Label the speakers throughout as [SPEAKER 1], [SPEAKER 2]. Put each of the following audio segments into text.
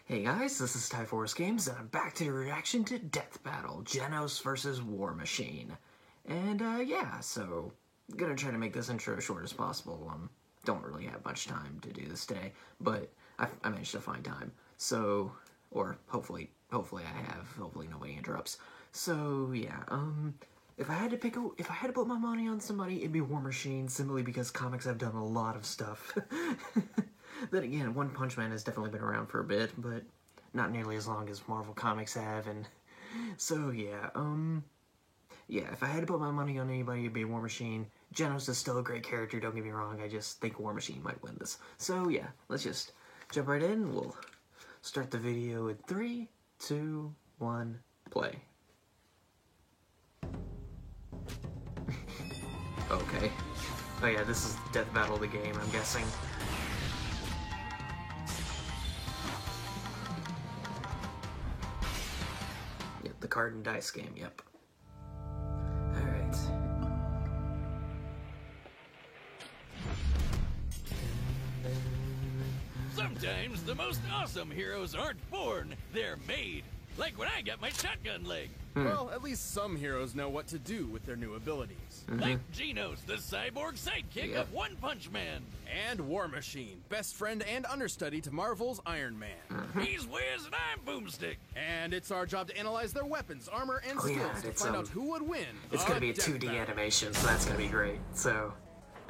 [SPEAKER 1] Hey guys, this is Typhorus Games, and I'm back to the reaction to Death Battle, Genos vs. War Machine. And, yeah, so, I'm gonna try to make this intro as short as possible. Don't really have much time to do this today, but I managed to find time. So, or hopefully I have, hopefully nobody interrupts. So, yeah, if I had to put my money on somebody, it'd be War Machine, simply because comics have done a lot of stuff. Then again, One Punch Man has definitely been around for a bit, but not nearly as long as Marvel Comics have, and so yeah, yeah, if I had to put my money on anybody, it'd be War Machine. Genos is still a great character, don't get me wrong, I just think War Machine might win this. So yeah, let's just jump right in. We'll start the video in 3, 2, 1, play. Okay. Oh yeah, this is Death Battle the game, I'm guessing. The card and dice game, yep. Alright.
[SPEAKER 2] Sometimes the most awesome heroes aren't born, they're made. Like when I got my shotgun leg.
[SPEAKER 3] Well, at least some heroes know what to do with their new abilities.
[SPEAKER 2] Like Genos, the cyborg sidekick of One Punch Man.
[SPEAKER 3] And War Machine, best friend and understudy to Marvel's Iron Man.
[SPEAKER 2] He's Wiz and I'm Boomstick.
[SPEAKER 3] And it's our job to analyze their weapons, armor, and skills to
[SPEAKER 1] it's,
[SPEAKER 3] find out who would win.
[SPEAKER 1] It's gonna be a 2D animation, so that's gonna be great. So,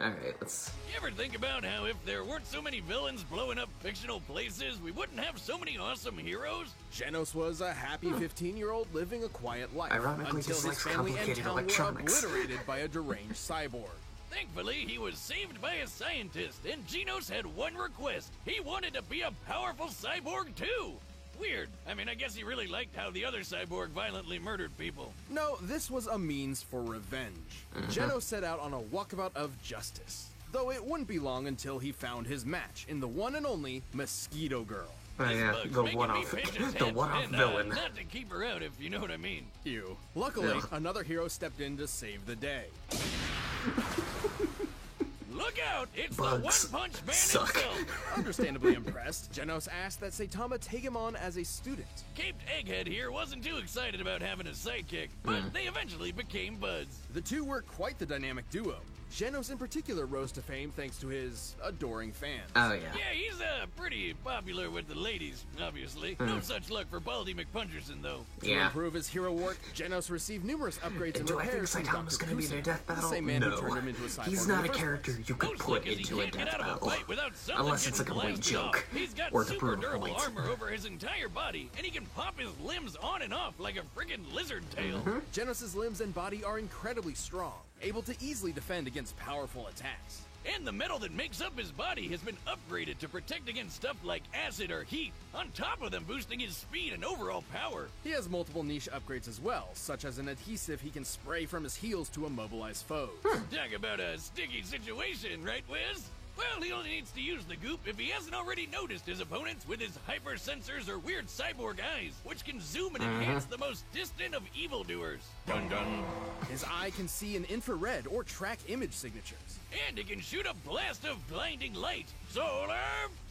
[SPEAKER 1] alright, let's...
[SPEAKER 2] You ever think about how if there weren't so many villains blowing up fictional places, we wouldn't have so many awesome heroes?
[SPEAKER 3] Genos was a happy 15-year-old living a quiet life
[SPEAKER 1] Ironically,
[SPEAKER 3] until his family and town were obliterated by a deranged cyborg.
[SPEAKER 2] Thankfully, he was saved by a scientist, and Genos had one request. He wanted to be a powerful cyborg too. Weird. I mean, I guess he really liked how the other cyborg violently murdered people.
[SPEAKER 3] No, this was a means for revenge. Genos set out on a walkabout of justice. Though it wouldn't be long until he found his match in the one and only Mosquito Girl.
[SPEAKER 1] Oh yeah, the one-off villain.
[SPEAKER 2] Not to keep her out, if you know what I mean.
[SPEAKER 3] Ew. Luckily, another hero stepped in to save the day.
[SPEAKER 2] Look out! It's
[SPEAKER 1] Bugs
[SPEAKER 2] the One Punch Man
[SPEAKER 1] suck.
[SPEAKER 2] himself!
[SPEAKER 3] Understandably impressed, Genos asked that Saitama take him on as a student.
[SPEAKER 2] Caped Egghead here wasn't too excited about having a sidekick, but they eventually became buds.
[SPEAKER 3] The two were quite the dynamic duo. Genos in particular rose to fame thanks to his adoring fans.
[SPEAKER 1] Oh yeah.
[SPEAKER 2] Yeah, he's pretty popular with the ladies, obviously. No such luck for Baldy McPuncherson, though.
[SPEAKER 3] To improve his hero work, Genos received numerous upgrades and repairs from Dr.
[SPEAKER 1] Saitama's gonna be their death battle?
[SPEAKER 3] The same man who turned him into a cyborg.
[SPEAKER 1] He's not a character you could
[SPEAKER 2] Most
[SPEAKER 1] put
[SPEAKER 2] luck is
[SPEAKER 1] into
[SPEAKER 2] he
[SPEAKER 1] a
[SPEAKER 2] can't get
[SPEAKER 1] death
[SPEAKER 2] out of a
[SPEAKER 1] battle.
[SPEAKER 2] fight without someone
[SPEAKER 1] Unless it's a
[SPEAKER 2] getting
[SPEAKER 1] complete
[SPEAKER 2] blasted
[SPEAKER 1] joke.
[SPEAKER 2] off. He's got
[SPEAKER 1] Or the
[SPEAKER 2] super
[SPEAKER 1] brutal
[SPEAKER 2] durable
[SPEAKER 1] point.
[SPEAKER 2] armor over his entire body, and he can pop his limbs on and off like a friggin' lizard tail.
[SPEAKER 3] Genos' limbs and body are incredibly strong, able to easily defend against powerful attacks.
[SPEAKER 2] And the metal that makes up his body has been upgraded to protect against stuff like acid or heat, on top of them boosting his speed and overall power.
[SPEAKER 3] He has multiple niche upgrades as well, such as an adhesive he can spray from his heels to immobilize foes.
[SPEAKER 2] Talk about a sticky situation, right, Wiz? Well, he only needs to use the goop if he hasn't already noticed his opponents with his hyper sensors or weird cyborg eyes, which can zoom and enhance the most distant of evildoers. Dun dun.
[SPEAKER 3] His eye can see in infrared or track image signatures.
[SPEAKER 2] And it can shoot a blast of blinding light. Solar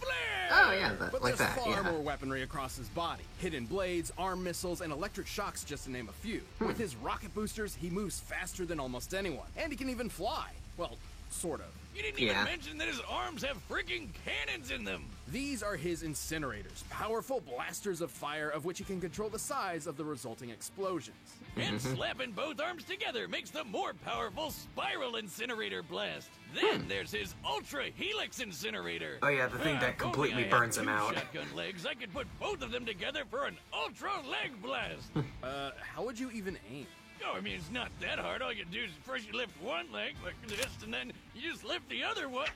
[SPEAKER 2] flare!
[SPEAKER 1] Oh yeah,
[SPEAKER 3] But
[SPEAKER 1] like
[SPEAKER 3] there's
[SPEAKER 1] that,
[SPEAKER 3] far
[SPEAKER 1] yeah.
[SPEAKER 3] more weaponry across his body. Hidden blades, arm missiles, and electric shocks, just to name a few. With his rocket boosters, he moves faster than almost anyone. And he can even fly. Well, sort of.
[SPEAKER 2] You didn't even mention that his arms have freaking cannons in them.
[SPEAKER 3] These are his incinerators, powerful blasters of fire of which he can control the size of the resulting explosions.
[SPEAKER 2] And slapping both arms together makes the more powerful spiral incinerator blast. Then there's his Ultra Helix incinerator.
[SPEAKER 1] Oh yeah, the thing that
[SPEAKER 2] If only
[SPEAKER 1] completely
[SPEAKER 2] I had
[SPEAKER 1] burns him
[SPEAKER 2] two
[SPEAKER 1] out.
[SPEAKER 2] Shotgun legs, I could put both of them together for an Ultra Leg Blast.
[SPEAKER 3] How would you even aim?
[SPEAKER 2] Oh, I mean, it's not that hard. All you do is first you lift one leg like this, and then you just lift the other one.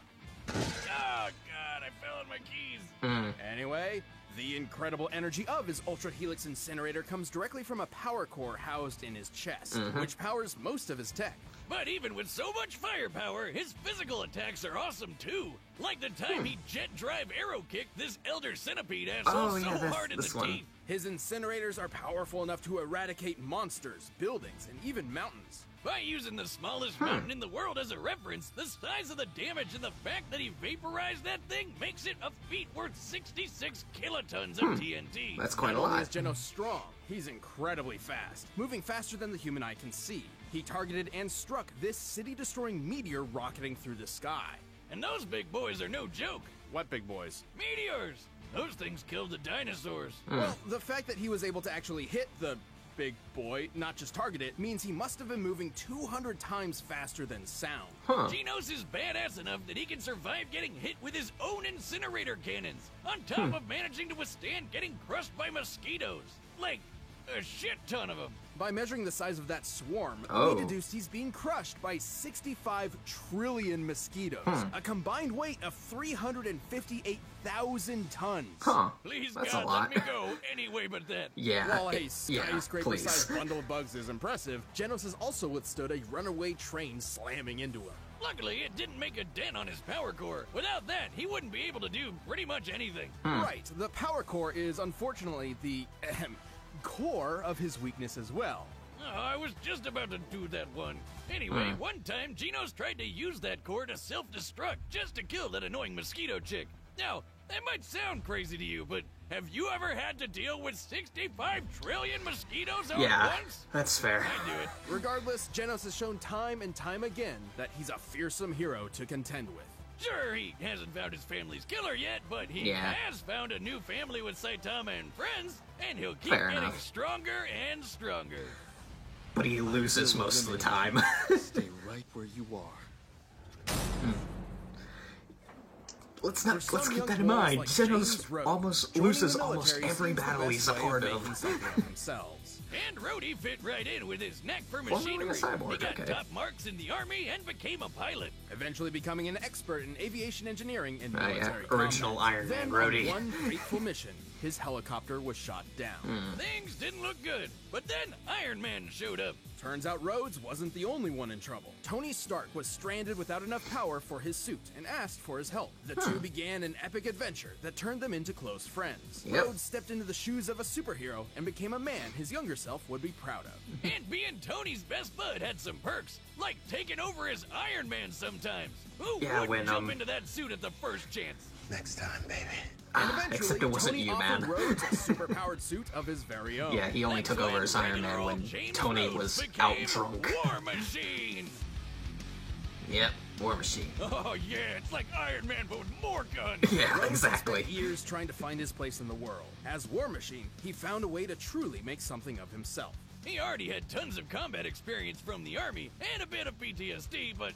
[SPEAKER 2] Oh, God, I fell on my keys.
[SPEAKER 3] Anyway, the incredible energy of his Ultra Helix incinerator comes directly from a power core housed in his chest, which powers most of his tech.
[SPEAKER 2] But even with so much firepower, his physical attacks are awesome too. Like the time he jet drive arrow kicked this Elder Centipede asshole so hard in the teeth.
[SPEAKER 3] His incinerators are powerful enough to eradicate monsters, buildings, and even mountains.
[SPEAKER 2] By using the smallest mountain in the world as a reference, the size of the damage and the fact that he vaporized that thing makes it a feat worth 66 kilotons of TNT.
[SPEAKER 1] That's quite a
[SPEAKER 3] Not only
[SPEAKER 1] lot.
[SPEAKER 3] is Genos strong, he's incredibly fast, moving faster than the human eye can see. He targeted and struck this city-destroying meteor rocketing through the sky.
[SPEAKER 2] And those big boys are no joke.
[SPEAKER 3] What big boys?
[SPEAKER 2] Meteors! Those things killed the dinosaurs.
[SPEAKER 3] Well, the fact that he was able to actually hit the big boy, not just target it, means he must have been moving 200 times faster than sound.
[SPEAKER 2] Genos is badass enough that he can survive getting hit with his own incinerator cannons, on top of managing to withstand getting crushed by mosquitoes. Like, a shit ton of them.
[SPEAKER 3] By measuring the size of that swarm,
[SPEAKER 1] Oh.
[SPEAKER 3] we deduced he's being crushed by 65 trillion mosquitoes, a combined weight of 358,000 tons.
[SPEAKER 1] Huh.
[SPEAKER 2] Please,
[SPEAKER 1] That's
[SPEAKER 2] God,
[SPEAKER 1] a lot.
[SPEAKER 2] let me go any way but that.
[SPEAKER 1] Yeah.
[SPEAKER 3] While a
[SPEAKER 1] yeah,
[SPEAKER 3] skyscraper-sized
[SPEAKER 1] please.
[SPEAKER 3] bundle of bugs is impressive, Genos has also withstood a runaway train slamming into him.
[SPEAKER 2] Luckily, it didn't make a dent on his power core. Without that, he wouldn't be able to do pretty much anything.
[SPEAKER 3] Right, the power core is unfortunately the core of his weakness as well.
[SPEAKER 2] Oh, I was just about to do that one. Anyway, one time, Genos tried to use that core to self-destruct just to kill that annoying mosquito chick. Now, that might sound crazy to you, but have you ever had to deal with 65 trillion mosquitoes all
[SPEAKER 1] Yeah,
[SPEAKER 2] at once?
[SPEAKER 1] that's fair.
[SPEAKER 2] I do it.
[SPEAKER 3] Regardless, Genos has shown time and time again that he's a fearsome hero to contend with.
[SPEAKER 2] Sure, he hasn't found his family's killer yet, but he
[SPEAKER 1] Yeah.
[SPEAKER 2] has found a new family with Saitama and friends, and he'll keep
[SPEAKER 1] Fair
[SPEAKER 2] getting
[SPEAKER 1] enough.
[SPEAKER 2] stronger and stronger.
[SPEAKER 1] But he loses most of the time.
[SPEAKER 4] Stay right where you are.
[SPEAKER 1] let's
[SPEAKER 3] For
[SPEAKER 1] keep
[SPEAKER 3] some young
[SPEAKER 1] that in
[SPEAKER 3] boys
[SPEAKER 1] mind.
[SPEAKER 3] like
[SPEAKER 1] Genos
[SPEAKER 3] James Rhodes,
[SPEAKER 1] almost
[SPEAKER 3] joining
[SPEAKER 1] loses
[SPEAKER 3] the
[SPEAKER 1] almost
[SPEAKER 3] military
[SPEAKER 1] every
[SPEAKER 3] seems the
[SPEAKER 1] battle
[SPEAKER 3] best
[SPEAKER 1] he's a
[SPEAKER 3] way
[SPEAKER 1] part
[SPEAKER 3] making
[SPEAKER 1] of.
[SPEAKER 3] something of themselves.
[SPEAKER 2] And Rhodey fit right in with his knack for
[SPEAKER 1] Formerly a
[SPEAKER 2] machinery.
[SPEAKER 1] cyborg,
[SPEAKER 2] He got
[SPEAKER 1] okay.
[SPEAKER 2] top marks in the army and became a pilot.
[SPEAKER 3] Eventually becoming an expert in aviation engineering and
[SPEAKER 1] Oh, yeah.
[SPEAKER 3] military
[SPEAKER 1] Original
[SPEAKER 3] combat.
[SPEAKER 1] Iron Man,
[SPEAKER 3] Then,
[SPEAKER 1] Rhodey.
[SPEAKER 3] on one fateful mission, his helicopter was shot down.
[SPEAKER 2] Things didn't look good, but then Iron Man showed up.
[SPEAKER 3] Turns out Rhodes wasn't the only one in trouble. Tony Stark was stranded without enough power for his suit and asked for his help. The two began an epic adventure that turned them into close friends.
[SPEAKER 1] Yep.
[SPEAKER 3] Rhodes stepped into the shoes of a superhero and became a man his younger self would be proud of.
[SPEAKER 2] And being Tony's best bud had some perks, like taking over as Iron Man sometimes. Who
[SPEAKER 1] Yeah,
[SPEAKER 2] wouldn't
[SPEAKER 1] when,
[SPEAKER 2] jump into that suit at the first chance?
[SPEAKER 4] Next time, baby.
[SPEAKER 3] And eventually,
[SPEAKER 1] except it wasn't
[SPEAKER 3] Tony
[SPEAKER 1] you,
[SPEAKER 3] offered
[SPEAKER 1] man.
[SPEAKER 3] Rhodes a superpowered suit of his very own.
[SPEAKER 1] Yeah, he only
[SPEAKER 2] That's
[SPEAKER 1] took over
[SPEAKER 2] when
[SPEAKER 1] as Iron
[SPEAKER 2] regular
[SPEAKER 1] Man
[SPEAKER 2] old
[SPEAKER 1] when
[SPEAKER 2] James
[SPEAKER 1] Tony
[SPEAKER 2] Rhodes
[SPEAKER 1] was
[SPEAKER 2] became
[SPEAKER 1] out drunk.
[SPEAKER 2] War Machine.
[SPEAKER 1] Yep, War Machine.
[SPEAKER 2] Oh yeah, it's like Iron Man but with more guns.
[SPEAKER 1] Yeah,
[SPEAKER 3] Rhodes had
[SPEAKER 1] exactly.
[SPEAKER 3] spent years trying to find his place in the world. As War Machine, he found a way to truly make something of himself.
[SPEAKER 2] He already had tons of combat experience from the army and a bit of PTSD, but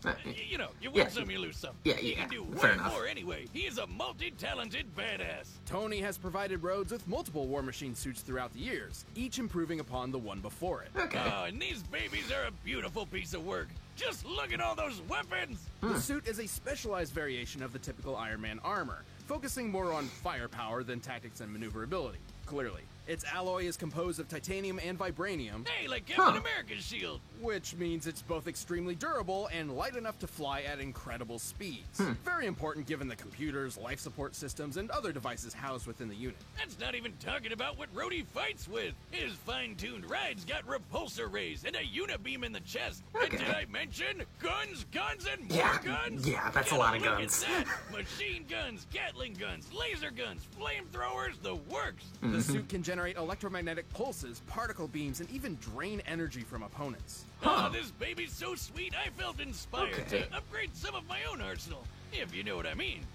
[SPEAKER 2] you know, you win
[SPEAKER 1] yeah,
[SPEAKER 2] some, you lose some.
[SPEAKER 1] yeah,
[SPEAKER 2] He
[SPEAKER 1] yeah,
[SPEAKER 2] can do
[SPEAKER 1] fair
[SPEAKER 2] way
[SPEAKER 1] enough.
[SPEAKER 2] more anyway. He is a multi-talented badass.
[SPEAKER 3] Tony has provided Rhodes with multiple War Machine suits throughout the years, each improving upon the one before it.
[SPEAKER 1] Okay.
[SPEAKER 2] Oh, and these babies are a beautiful piece of work. Just look at all those weapons.
[SPEAKER 3] The suit is a specialized variation of the typical Iron Man armor, focusing more on firepower than tactics and maneuverability. Clearly, its alloy is composed of titanium and vibranium,
[SPEAKER 2] Hey, like Captain America's shield.
[SPEAKER 3] which means it's both extremely durable and light enough to fly at incredible speeds. Very important given the computers, life support systems, and other devices housed within the unit.
[SPEAKER 2] That's not even talking about what Rhodey fights with. His fine-tuned rides got repulsor rays and a unibeam in the chest. And
[SPEAKER 1] Okay.
[SPEAKER 2] did I mention guns, and more
[SPEAKER 1] Yeah,
[SPEAKER 2] guns?
[SPEAKER 1] yeah, that's a
[SPEAKER 2] Get
[SPEAKER 1] lot of
[SPEAKER 2] look at
[SPEAKER 1] guns.
[SPEAKER 2] that. Machine guns, Gatling guns, laser guns, flamethrowers, the works.
[SPEAKER 3] The suit can generate electromagnetic pulses, particle beams, and even drain energy from opponents.
[SPEAKER 2] Oh, this baby's so sweet, I felt inspired
[SPEAKER 1] Okay.
[SPEAKER 2] to upgrade some of my own arsenal, if you know what I mean.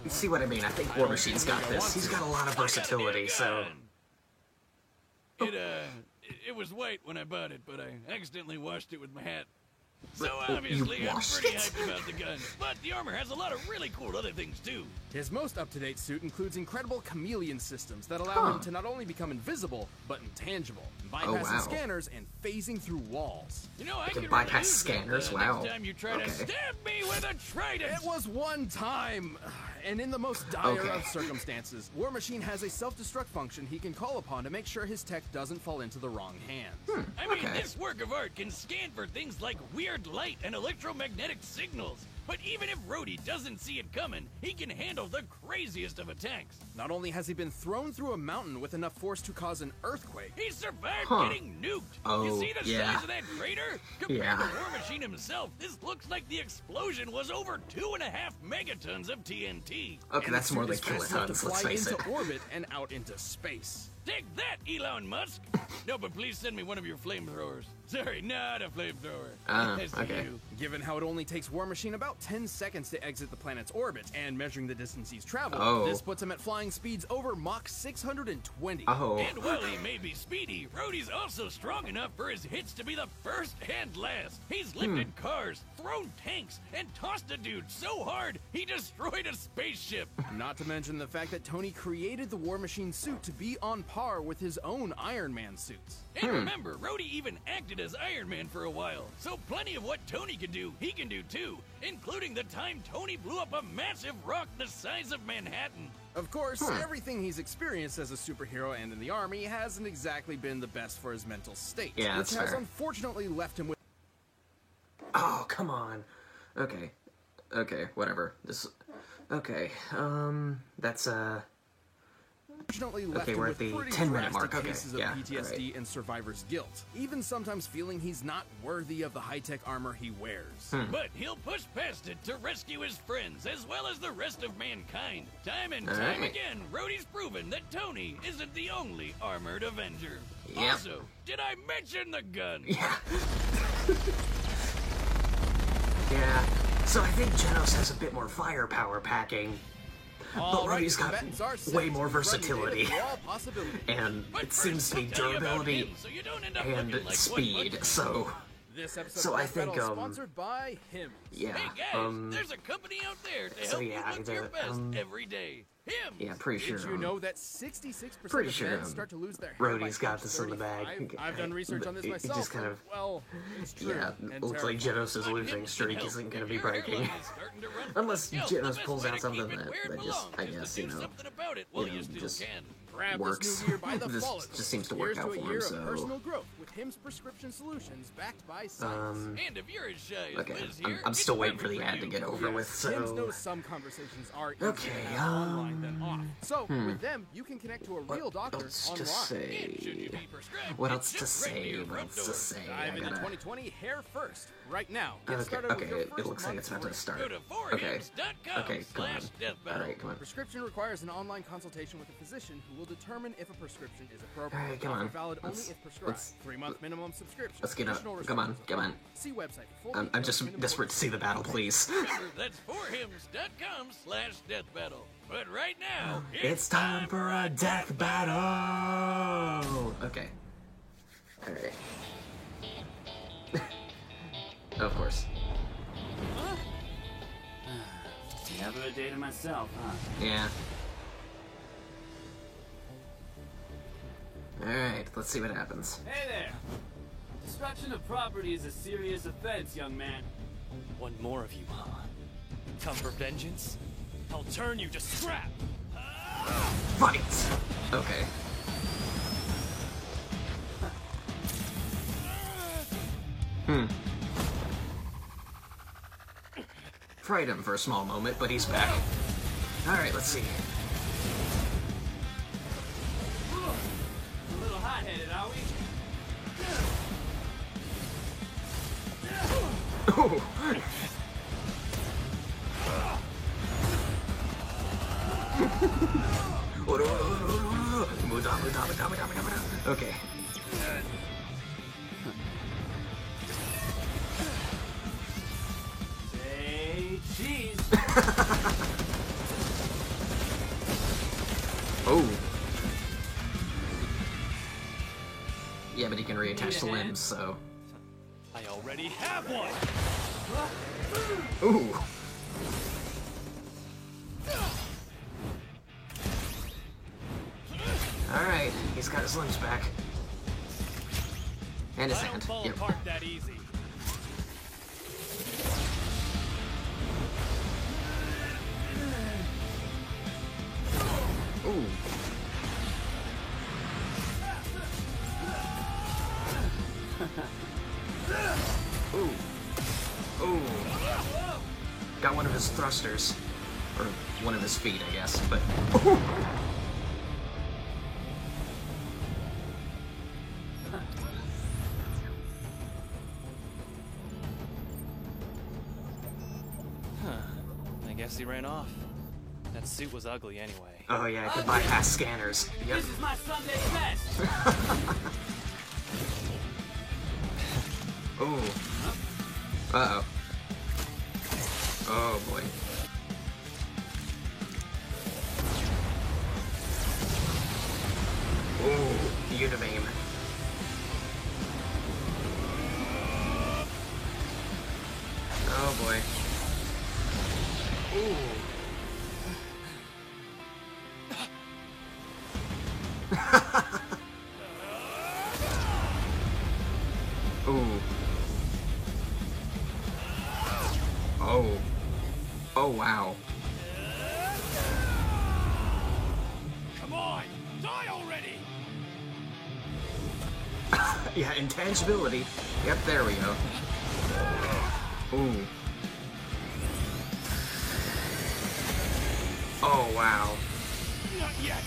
[SPEAKER 1] You see what I mean? I think War Machine's got
[SPEAKER 3] think I
[SPEAKER 1] this.
[SPEAKER 3] want
[SPEAKER 1] He's
[SPEAKER 3] to.
[SPEAKER 1] got a lot of
[SPEAKER 2] I got a
[SPEAKER 1] versatility,
[SPEAKER 2] damn
[SPEAKER 1] so...
[SPEAKER 2] gun. It was white when I bought it, but I accidentally washed it with my hat. So
[SPEAKER 1] you
[SPEAKER 2] obviously, I'm
[SPEAKER 1] washed
[SPEAKER 2] pretty
[SPEAKER 1] it?
[SPEAKER 2] hyped about the gun. But the armor has a lot of really cool other things too.
[SPEAKER 3] His most up-to-date suit includes incredible chameleon systems that allow him
[SPEAKER 1] Huh.
[SPEAKER 3] to not only become invisible, but intangible, bypassing
[SPEAKER 1] Oh, wow.
[SPEAKER 3] scanners and phasing through walls.
[SPEAKER 2] You know, I
[SPEAKER 1] can
[SPEAKER 2] could
[SPEAKER 1] bypass
[SPEAKER 2] really use
[SPEAKER 1] scanners?
[SPEAKER 2] that,
[SPEAKER 1] Wow.
[SPEAKER 2] Next time you try to
[SPEAKER 1] Okay.
[SPEAKER 2] stab me with a trident.
[SPEAKER 3] It was one time, and in the most dire
[SPEAKER 1] Okay.
[SPEAKER 3] of circumstances, War Machine has a self-destruct function he can call upon to make sure his tech doesn't fall into the wrong hands.
[SPEAKER 2] I mean,
[SPEAKER 1] okay.
[SPEAKER 2] this work of art can scan for things like weird light and electromagnetic signals. But even if Rhodey doesn't see it coming, he can handle the craziest of attacks.
[SPEAKER 3] Not only has he been thrown through a mountain with enough force to cause an earthquake,
[SPEAKER 2] He survived
[SPEAKER 1] Huh.
[SPEAKER 2] getting nuked.
[SPEAKER 1] Oh,
[SPEAKER 2] You see the
[SPEAKER 1] yeah.
[SPEAKER 2] size of that crater? Compared
[SPEAKER 1] Yeah.
[SPEAKER 2] to War Machine himself, this looks like the explosion was over 2.5 megatons of TNT.
[SPEAKER 1] Okay,
[SPEAKER 3] and
[SPEAKER 1] that's
[SPEAKER 3] the
[SPEAKER 1] more
[SPEAKER 3] suit
[SPEAKER 1] like
[SPEAKER 3] is fast enough to
[SPEAKER 1] kilotons, let's
[SPEAKER 3] fly
[SPEAKER 1] face
[SPEAKER 3] into
[SPEAKER 1] it.
[SPEAKER 3] orbit and out into space.
[SPEAKER 2] Take that, Elon Musk! No, but please send me one of your flamethrowers. Sorry, not a flamethrower. I see
[SPEAKER 1] okay.
[SPEAKER 2] you.
[SPEAKER 3] Given how it only takes War Machine about 10 seconds to exit the planet's orbit, and measuring the distance he's traveled,
[SPEAKER 1] Oh.
[SPEAKER 3] this puts him at flying speeds over Mach 620.
[SPEAKER 1] Oh.
[SPEAKER 2] And while he may be speedy, Rhodey's also strong enough for his hits to be the first and last. He's lifted cars, thrown tanks, and tossed a dude so hard he destroyed a spaceship.
[SPEAKER 3] Not to mention the fact that Tony created the War Machine suit to be on par with his own Iron Man suits.
[SPEAKER 2] And remember, Rhodey even acted as Iron Man for a while, so plenty of what Tony can do, he can do too, including the time Tony blew up a massive rock the size of Manhattan.
[SPEAKER 3] Of course, everything he's experienced as a superhero and in the army hasn't exactly been the best for his mental state,
[SPEAKER 1] Yeah,
[SPEAKER 3] which
[SPEAKER 1] that's
[SPEAKER 3] has
[SPEAKER 1] fair.
[SPEAKER 3] unfortunately left him with
[SPEAKER 1] Oh, come on. Okay. Okay, whatever. This... Okay, that's,
[SPEAKER 3] Unfortunately left
[SPEAKER 1] Okay,
[SPEAKER 3] him
[SPEAKER 1] we're
[SPEAKER 3] with
[SPEAKER 1] at the
[SPEAKER 3] pretty
[SPEAKER 1] 10-minute
[SPEAKER 3] drastic
[SPEAKER 1] mark. Okay,
[SPEAKER 3] cases of
[SPEAKER 1] yeah,
[SPEAKER 3] PTSD
[SPEAKER 1] alright.
[SPEAKER 3] and survivor's guilt, even sometimes feeling he's not worthy of the high-tech armor he wears.
[SPEAKER 2] But he'll push past it to rescue his friends, as well as the rest of mankind. Time and time
[SPEAKER 1] Alright.
[SPEAKER 2] again, Rhodey's proven that Tony isn't the only armored Avenger.
[SPEAKER 1] Yep.
[SPEAKER 2] Also, did I mention the gun?
[SPEAKER 1] yeah. Yeah. So I think Genos has a bit more firepower packing.
[SPEAKER 3] All right,
[SPEAKER 1] Rhodey's got
[SPEAKER 3] combatants are set
[SPEAKER 1] way
[SPEAKER 3] to
[SPEAKER 1] more
[SPEAKER 3] run
[SPEAKER 1] versatility.
[SPEAKER 3] through all possibilities.
[SPEAKER 1] And
[SPEAKER 2] But
[SPEAKER 1] it seems to be
[SPEAKER 2] first, we'll tell you about
[SPEAKER 1] durability
[SPEAKER 2] him, so you don't end up
[SPEAKER 1] and
[SPEAKER 2] looking like One
[SPEAKER 1] speed,
[SPEAKER 2] Punch Man.
[SPEAKER 1] so...
[SPEAKER 3] This episode
[SPEAKER 1] So
[SPEAKER 3] of
[SPEAKER 1] I
[SPEAKER 3] Death
[SPEAKER 1] think,
[SPEAKER 3] Battle is sponsored by him.
[SPEAKER 1] Yeah,
[SPEAKER 2] Hey guys, there's a company out there to
[SPEAKER 1] so
[SPEAKER 2] help
[SPEAKER 1] yeah,
[SPEAKER 2] you look your
[SPEAKER 1] the,
[SPEAKER 2] best every day. Him.
[SPEAKER 1] yeah, pretty sure,
[SPEAKER 3] Did you know that 66%
[SPEAKER 1] pretty
[SPEAKER 3] of
[SPEAKER 1] sure,
[SPEAKER 3] men start to lose their hair by
[SPEAKER 1] Rhodey's got
[SPEAKER 3] age
[SPEAKER 1] this in the bag.
[SPEAKER 3] 35? I've done research on this
[SPEAKER 1] It
[SPEAKER 3] myself.
[SPEAKER 1] just kind
[SPEAKER 3] and,
[SPEAKER 1] of-
[SPEAKER 3] well, it's true.
[SPEAKER 1] yeah,
[SPEAKER 3] and
[SPEAKER 1] looks like
[SPEAKER 3] terrifying.
[SPEAKER 1] Genos' losing streak isn't going to be
[SPEAKER 2] If your
[SPEAKER 1] breaking.
[SPEAKER 2] hairline is starting to run
[SPEAKER 1] Unless
[SPEAKER 2] from your
[SPEAKER 1] Genos
[SPEAKER 2] scalp, the
[SPEAKER 1] pulls
[SPEAKER 2] best way
[SPEAKER 1] out
[SPEAKER 2] to
[SPEAKER 1] something
[SPEAKER 2] keep it
[SPEAKER 1] that-
[SPEAKER 2] where it
[SPEAKER 1] that just,
[SPEAKER 2] belongs
[SPEAKER 1] I
[SPEAKER 2] is to
[SPEAKER 1] guess,
[SPEAKER 2] do
[SPEAKER 1] you know,
[SPEAKER 2] something about it while you still
[SPEAKER 1] just
[SPEAKER 2] can.
[SPEAKER 3] Grab
[SPEAKER 1] works.
[SPEAKER 3] this new year by the
[SPEAKER 1] This
[SPEAKER 3] follicle.
[SPEAKER 1] just seems to work
[SPEAKER 3] Here's
[SPEAKER 1] out
[SPEAKER 3] to a
[SPEAKER 1] for
[SPEAKER 3] year
[SPEAKER 1] him,
[SPEAKER 3] of
[SPEAKER 1] so...
[SPEAKER 3] personal growth with Hims Prescription Solutions backed by science.
[SPEAKER 2] And if you're as shy as
[SPEAKER 1] Okay,
[SPEAKER 2] Liz
[SPEAKER 1] I'm
[SPEAKER 2] here,
[SPEAKER 1] I'm still
[SPEAKER 2] it's
[SPEAKER 1] waiting for
[SPEAKER 2] perfect
[SPEAKER 1] the ad to
[SPEAKER 2] you.
[SPEAKER 1] get over with,
[SPEAKER 3] Hims
[SPEAKER 1] so...
[SPEAKER 3] knows some conversations are easier
[SPEAKER 1] Okay,
[SPEAKER 3] to have online than off. So with them, you can connect to a real
[SPEAKER 1] What
[SPEAKER 3] doctor
[SPEAKER 1] else
[SPEAKER 3] online.
[SPEAKER 1] to
[SPEAKER 2] And should you
[SPEAKER 1] say?
[SPEAKER 2] be prescribed,
[SPEAKER 1] What
[SPEAKER 2] it's
[SPEAKER 1] else to
[SPEAKER 2] just right to
[SPEAKER 1] say?
[SPEAKER 2] your
[SPEAKER 1] What
[SPEAKER 2] front
[SPEAKER 1] else to
[SPEAKER 2] door.
[SPEAKER 1] say?
[SPEAKER 3] Dive
[SPEAKER 1] I
[SPEAKER 3] into
[SPEAKER 1] gotta...
[SPEAKER 3] 2020 hair first, right now. Get
[SPEAKER 1] Okay,
[SPEAKER 3] started with your
[SPEAKER 1] okay,
[SPEAKER 3] first
[SPEAKER 1] it looks like
[SPEAKER 3] month
[SPEAKER 1] it's about
[SPEAKER 3] free.
[SPEAKER 1] to start.
[SPEAKER 2] Go to
[SPEAKER 1] Okay,
[SPEAKER 2] forhims.com
[SPEAKER 1] okay, come on.
[SPEAKER 2] /deathbattle.
[SPEAKER 1] Alright, come on.
[SPEAKER 3] Prescription requires an online consultation with a physician who will determine if a prescription is appropriate.
[SPEAKER 1] Alright, come
[SPEAKER 3] Offer
[SPEAKER 1] on.
[SPEAKER 3] valid only
[SPEAKER 1] Let's-
[SPEAKER 3] if prescribed.
[SPEAKER 1] let's-
[SPEAKER 3] 3-month minimum subscription.
[SPEAKER 1] Let's get up.
[SPEAKER 3] Additional
[SPEAKER 1] Come on,
[SPEAKER 3] restrictions
[SPEAKER 1] come on.
[SPEAKER 3] apply. See website for full
[SPEAKER 1] I'm
[SPEAKER 3] details,
[SPEAKER 1] just
[SPEAKER 3] minimum
[SPEAKER 1] desperate to see the battle, please.
[SPEAKER 2] Remember, that's forhims.com /deathbattle. But right now,
[SPEAKER 1] It's time for a death battle! Okay. Alright. Of course.
[SPEAKER 5] Never a day to myself, huh?
[SPEAKER 1] Yeah. Alright, let's see what happens.
[SPEAKER 5] Hey there! Destruction of property is a serious offense, young man.
[SPEAKER 6] One more of you, huh? Come for vengeance? I'll turn you to scrap!
[SPEAKER 1] Fight! Okay. Fried him for a small moment, but he's back. Alright, let's see.
[SPEAKER 5] A little hot-headed, are we?
[SPEAKER 1] Ooh. Okay.
[SPEAKER 5] Say cheese!
[SPEAKER 1] Oh. Yeah, but he can reattach the limbs, so.
[SPEAKER 6] I already have one!
[SPEAKER 1] Ooh. Alright, he's got his limbs back. And his
[SPEAKER 6] I don't
[SPEAKER 1] hand.
[SPEAKER 6] fall
[SPEAKER 1] Yep.
[SPEAKER 6] apart that easy.
[SPEAKER 1] Ooh. Ooh. Ooh. one of his thrusters. Or one of his feet, I guess, but...
[SPEAKER 6] I guess he ran off. That suit was ugly anyway.
[SPEAKER 1] Oh yeah, I could bypass scanners. Yep.
[SPEAKER 5] This is my Sunday best.
[SPEAKER 1] Ooh. Uh-oh. Oh boy. Ooh, Univame. Oh boy. Ooh. Ooh. Oh. Oh wow.
[SPEAKER 2] Come on, die already!
[SPEAKER 1] Yeah, intangibility. Yep, there we go. Ooh. Oh wow.
[SPEAKER 2] Not yet!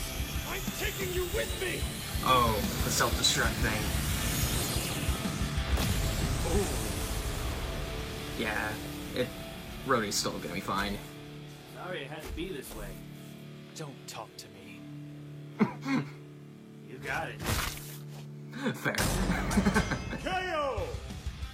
[SPEAKER 2] I'm taking you with me!
[SPEAKER 1] Oh, the self-destruct thing. Ooh. Yeah, Rhodey's still gonna be fine.
[SPEAKER 5] Sorry it had to be this way.
[SPEAKER 6] Don't talk to me.
[SPEAKER 5] You got it.
[SPEAKER 1] Fair.
[SPEAKER 2] KO!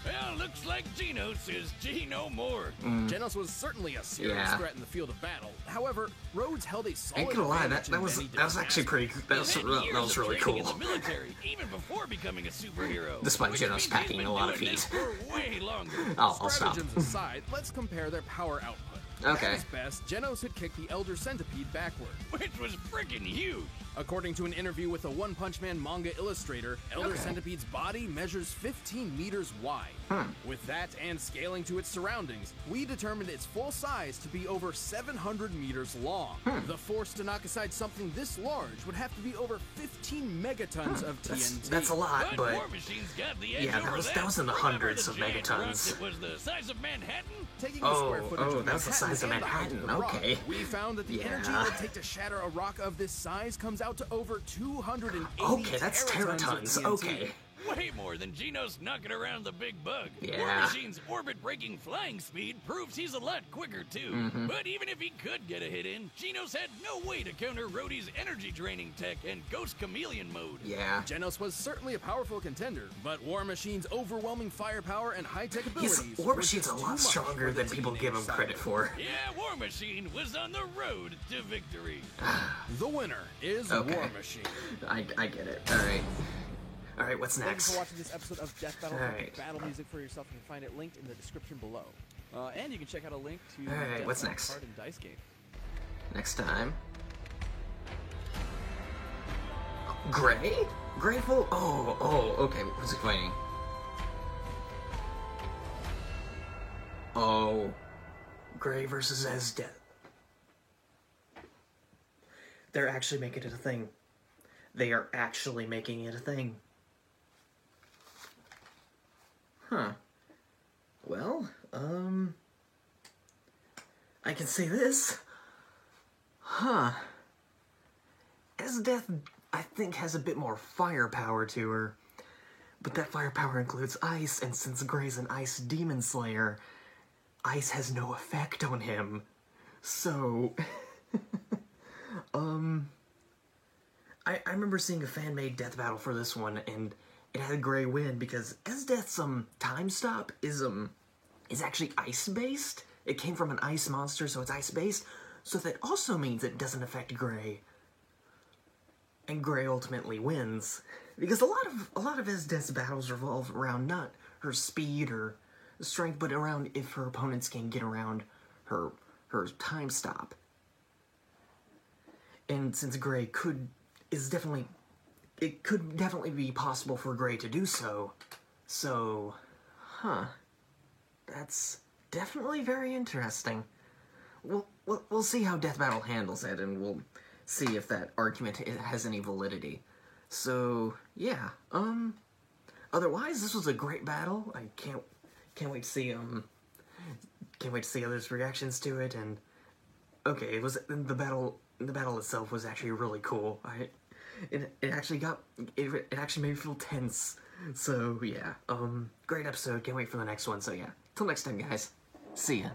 [SPEAKER 2] Well, looks like Genos is G no more.
[SPEAKER 3] Genos was certainly a serious
[SPEAKER 1] Yeah.
[SPEAKER 3] threat in the field of battle. However, Rhodes held a solid
[SPEAKER 1] Ain't gonna lie,
[SPEAKER 3] advantage
[SPEAKER 1] that
[SPEAKER 3] in
[SPEAKER 1] was
[SPEAKER 3] many
[SPEAKER 1] that was
[SPEAKER 3] different
[SPEAKER 1] actually pretty. That was
[SPEAKER 2] He's had years
[SPEAKER 1] that was
[SPEAKER 2] of
[SPEAKER 1] really
[SPEAKER 2] training
[SPEAKER 1] cool.
[SPEAKER 2] in the military, even before becoming a superhero.
[SPEAKER 1] Despite
[SPEAKER 2] which
[SPEAKER 1] Genos
[SPEAKER 2] means he's
[SPEAKER 1] packing
[SPEAKER 2] been
[SPEAKER 1] a lot of
[SPEAKER 2] doing this
[SPEAKER 1] feet.
[SPEAKER 2] for way longer.
[SPEAKER 1] I'll stop.
[SPEAKER 3] Stratagems aside, let's compare their power output.
[SPEAKER 1] Okay.
[SPEAKER 3] At his best, Genos had kicked the Elder Centipede backward.
[SPEAKER 2] Which was freaking huge.
[SPEAKER 3] According to an interview with a One Punch Man manga illustrator, Elder
[SPEAKER 1] Okay.
[SPEAKER 3] Centipede's body measures 15 meters wide. With that and scaling to its surroundings, we determined its full size to be over 700 meters long. The force to knock aside something this large would have to be over 15 megatons of TNT.
[SPEAKER 1] That's a lot, but
[SPEAKER 2] War Machine's got the edge
[SPEAKER 1] yeah,
[SPEAKER 2] over
[SPEAKER 1] that was in the
[SPEAKER 2] Remember
[SPEAKER 1] hundreds of
[SPEAKER 2] the giant rock
[SPEAKER 1] megatons.
[SPEAKER 2] that was the size of Manhattan?
[SPEAKER 3] Taking the
[SPEAKER 1] Oh,
[SPEAKER 3] square footage
[SPEAKER 1] oh,
[SPEAKER 3] of
[SPEAKER 1] that's the
[SPEAKER 3] Manhattan
[SPEAKER 1] size of
[SPEAKER 3] and the height
[SPEAKER 1] Manhattan,
[SPEAKER 3] the rock,
[SPEAKER 1] okay.
[SPEAKER 3] we found that the
[SPEAKER 1] Yeah.
[SPEAKER 3] energy it would take to shatter a rock of this size comes out to over 280
[SPEAKER 1] Okay, that's
[SPEAKER 3] teratons of
[SPEAKER 1] teratons.
[SPEAKER 3] TNT.
[SPEAKER 1] Okay.
[SPEAKER 2] Way more than Genos knocking around the big bug.
[SPEAKER 1] Yeah.
[SPEAKER 2] War Machine's orbit-breaking flying speed proves he's a lot quicker, too.
[SPEAKER 1] Mm-hmm.
[SPEAKER 2] But even if he could get a hit in, Genos had no way to counter Rhodey's energy-draining tech and Ghost Chameleon mode.
[SPEAKER 1] Yeah.
[SPEAKER 3] Genos was certainly a powerful contender, but War Machine's overwhelming firepower and high-tech
[SPEAKER 1] He's,
[SPEAKER 3] abilities
[SPEAKER 1] War
[SPEAKER 3] were
[SPEAKER 1] Machine's a
[SPEAKER 3] just too
[SPEAKER 1] lot
[SPEAKER 3] much
[SPEAKER 1] stronger
[SPEAKER 3] for the
[SPEAKER 1] than people
[SPEAKER 3] teenage
[SPEAKER 1] give him credit
[SPEAKER 3] cyborg.
[SPEAKER 1] for.
[SPEAKER 2] Yeah, War Machine was on the road to victory.
[SPEAKER 3] The winner is
[SPEAKER 1] Okay.
[SPEAKER 3] War Machine.
[SPEAKER 1] I get it. Alright. Alright, what's
[SPEAKER 7] Thank you
[SPEAKER 1] next?
[SPEAKER 7] for watching this episode of Death Battle.
[SPEAKER 1] Alright.
[SPEAKER 7] Battle music for yourself. You can find it linked in the description below. And you can check out a link to
[SPEAKER 1] Alright,
[SPEAKER 7] Death
[SPEAKER 1] what's
[SPEAKER 7] Battle
[SPEAKER 1] next?
[SPEAKER 7] card and dice game.
[SPEAKER 1] Next time. Gray? Grateful? Oh, okay. Who's he fighting? Oh. Gray versus Esdeath. They're actually making it a thing. They are actually making it a thing. Huh. Well, I can say this. Huh. Esdeath, I think, has a bit more firepower to her. But that firepower includes ice, and since Gray's an ice demon slayer, ice has no effect on him. So, I remember seeing a fan-made death battle for this one, and it had Gray win because Esdeath's time stop is actually ice-based. It came from an ice monster, so it's ice-based. So that also means it doesn't affect Gray. And Gray ultimately wins. Because a lot of Esdeath's battles revolve around not her speed or strength, but around if her opponents can get around her time stop. And since Gray could definitely be possible for Gray to do so. So, that's definitely very interesting. We'll see how Death Battle handles it, and we'll see if that argument has any validity. So, yeah, otherwise, this was a great battle. I can't wait to see, can't wait to see others' reactions to it. And okay, it was the battle. The battle itself was actually really cool. It actually made me feel tense. So yeah, great episode. Can't wait for the next one. So yeah, till next time, guys. See ya.